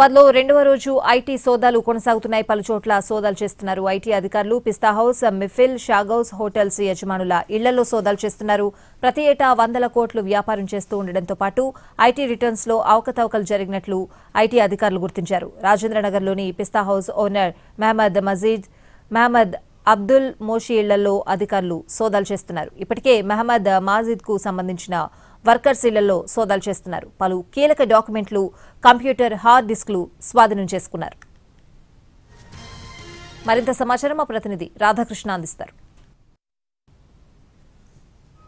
హైదరాబాద్ లో రెండవ రోజు ఐటీ సోదాలు కొనసాగుతున్నాయి. పలు చోట్ల సోదాలు చేస్తున్నారు ఐటీ అధికారులు. పిస్తా హౌస్, మిఫిల్, షాగౌస్ హోటల్స్ యజమానుల ఇళ్లలో సోదాలు చేస్తున్నారు. ప్రతి ఏటా వందల కోట్లు వ్యాపారం చేస్తూ ఉండడంతో పాటు ఐటీ రిటర్న్స్ లో అవకతవకలు జరిగినట్లు ఐటీ అధికారులు గుర్తించారు. రాజేంద్రనగర్లోని పిస్తా హౌస్ ఓనర్ మహమ్మద్ అబ్దుల్ మోషి ఇళ్లలో అధికారులు సోదాలు చేస్తున్నారు. ఇప్పటికే మహమ్మద్ మాజిద్ కు సంబంధించిన వర్కర్స్ ఇళ్లలో సోదాలు చేస్తున్నారు. పలు కీలక డాక్యుమెంట్లు, కంప్యూటర్, హార్డ్ డిస్క్లు స్వాధీనం చేసుకున్నారు. మరింత సమాచారం మా ప్రతినిధి రాధాకృష్ణ అందిస్తారు.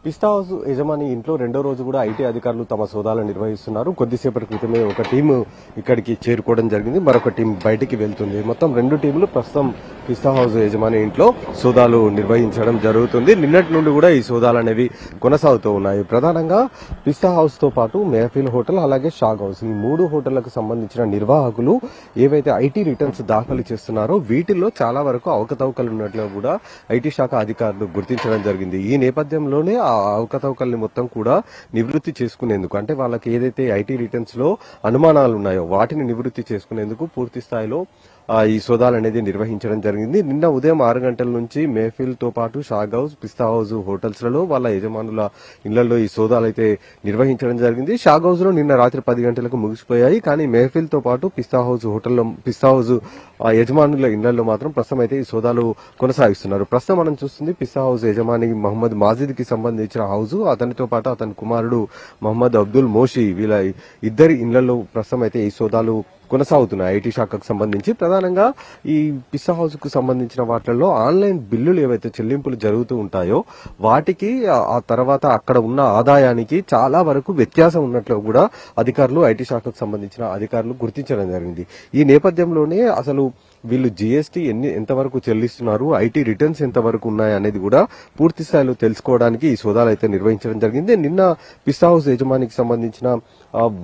పిస్తా హౌస్ యజమాని ఇంట్లో రెండో రోజు కూడా ఐటీ అధికారులు తమ సోదాలు నిర్వహిస్తున్నారు. కొద్దిసేపటి క్రితమే ఒక టీము ఇక్కడికి చేరుకోవడం జరిగింది, మరొక టీం బయటికి వెళ్తుంది. మొత్తం రెండు టీములు ప్రస్తుతం పిస్తా హౌస్ యజమాని ఇంట్లో సోదాలు నిర్వహించడం జరుగుతుంది. నిన్నటి నుండి కూడా ఈ సోదాలు అనేవి కొనసాగుతూ ఉన్నాయి. ప్రధానంగా పిస్తా హౌస్ తో పాటు మెహఫిల్ హోటల్, అలాగే షాగ్ హౌస్, ఈ మూడు హోటళ్లకు సంబంధించిన నిర్వాహకులు ఏవైతే ఐటీ రిటర్న్స్ దాఖలు చేస్తున్నారో వీటిల్లో చాలా వరకు అవకతవకలు ఉన్నట్లు కూడా ఐటీ శాఖ అధికారులు గుర్తించడం జరిగింది. ఈ నేపథ్యంలోనే ఆ అవకతవకల్ని మొత్తం కూడా నివృత్తి చేసుకునేందుకు, అంటే వాళ్ళకి ఏదైతే ఐటీ రిటర్న్స్ లో అనుమానాలు ఉన్నాయో వాటిని నివృత్తి చేసుకునేందుకు పూర్తి స్థాయిలో ఈ సోదాలు అనేది నిర్వహించడం జరిగింది. నిన్న ఉదయం 6 గంటల నుంచి మెహఫిల్ తో పాటు షాగ్ హౌస్, పిస్తా హౌస్ హోటల్స్ లలో వాళ్ళ యజమానుల ఇళ్లలో ఈ సోదాలు అయితే నిర్వహించడం జరిగింది. షాగ్ హౌస్ లో నిన్న రాత్రి 10 గంటలకు ముగిసిపోయాయి. కానీ మెహఫిల్ తో పాటు పిస్తా హౌస్ హోటల్లో, పిస్తా హౌస్ యజమానుల ఇళ్లలో మాత్రం ప్రస్తుతం అయితే ఈ సోదాలు కొనసాగిస్తున్నారు. ప్రస్తుతం మనం చూస్తుంది పిస్తా హౌస్ యజమాని మహమ్మద్ మాజిద్ కి సంబంధించిన హౌస్, అతనితో పాటు అతని కుమారుడు మహమ్మద్ అబ్దుల్ మోషి, వీళ్ళ ఇద్దరి ఇళ్లలో ప్రస్తుతం అయితే ఈ సోదాలు కొనసాగుతున్నాయి. ఐటీ శాఖకు సంబంధించి ప్రధానంగా ఈ పిస్తా హౌస్ కు సంబంధించిన వాటిల్లో ఆన్లైన్ బిల్లులు ఏవైతే చెల్లింపులు జరుగుతూ ఉంటాయో వాటికి ఆ తర్వాత అక్కడ ఉన్న ఆదాయానికి చాలా వరకు వ్యత్యాసం ఉన్నట్లు కూడా అధికారులు, ఐటీ శాఖకు సంబంధించిన అధికారులు గుర్తించడం జరిగింది. ఈ నేపథ్యంలోనే అసలు వీళ్ళు జీఎస్టీ ఎంతవరకు చెల్లిస్తున్నారు, ఐటీ రిటర్న్స్ ఎంతవరకు ఉన్నాయి అనేది కూడా పూర్తి స్థాయిలో తెలుసుకోవడానికి ఈ సోదాలు అయితే నిర్వహించడం జరిగింది. నిన్న పిస్తా హౌస్ యజమానికి సంబంధించిన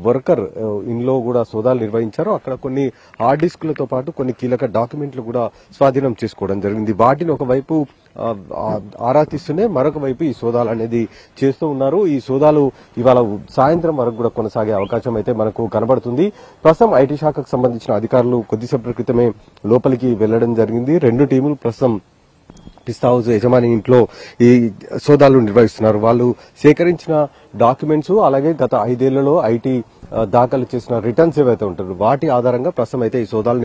వర్కర్ ఇంట్లో కూడా సోదాలు నిర్వహించారు. అక్కడ కొన్ని హార్డ్ డిస్క్లతో పాటు కొన్ని కీలక డాక్యుమెంట్లు కూడా స్వాధీనం చేసుకోవడం జరిగింది. వాటిని ఒకవైపు ఆరా తీస్తూనే మరొక వైపు ఈ సోదాలు అనేది చేస్తూ ఉన్నారు. ఈ సోదాలు ఇవాళ సాయంత్రం వరకు కూడా కొనసాగే అవకాశం అయితే మనకు కనబడుతుంది. ప్రస్తుతం ఐటీ శాఖకు సంబంధించిన అధికారులు కొద్దిసేపటి క్రితమే లోపలికి వెళ్లడం జరిగింది. రెండు టీములు ప్రస్తుతం పిస్తా హౌస్ యజమాని ఇంట్లో ఈ సోదాలు నిర్వహిస్తున్నారు. వాళ్ళు సేకరించిన డాక్యుమెంట్స్, అలాగే గత 5 ఏళ్లలో ఐటీ దాఖలు చేసిన రిటర్న్స్ ఏవైతే ఉంటారో వాటి ఆధారంగా ప్రస్తుతం అయితే ఈ సోదాలు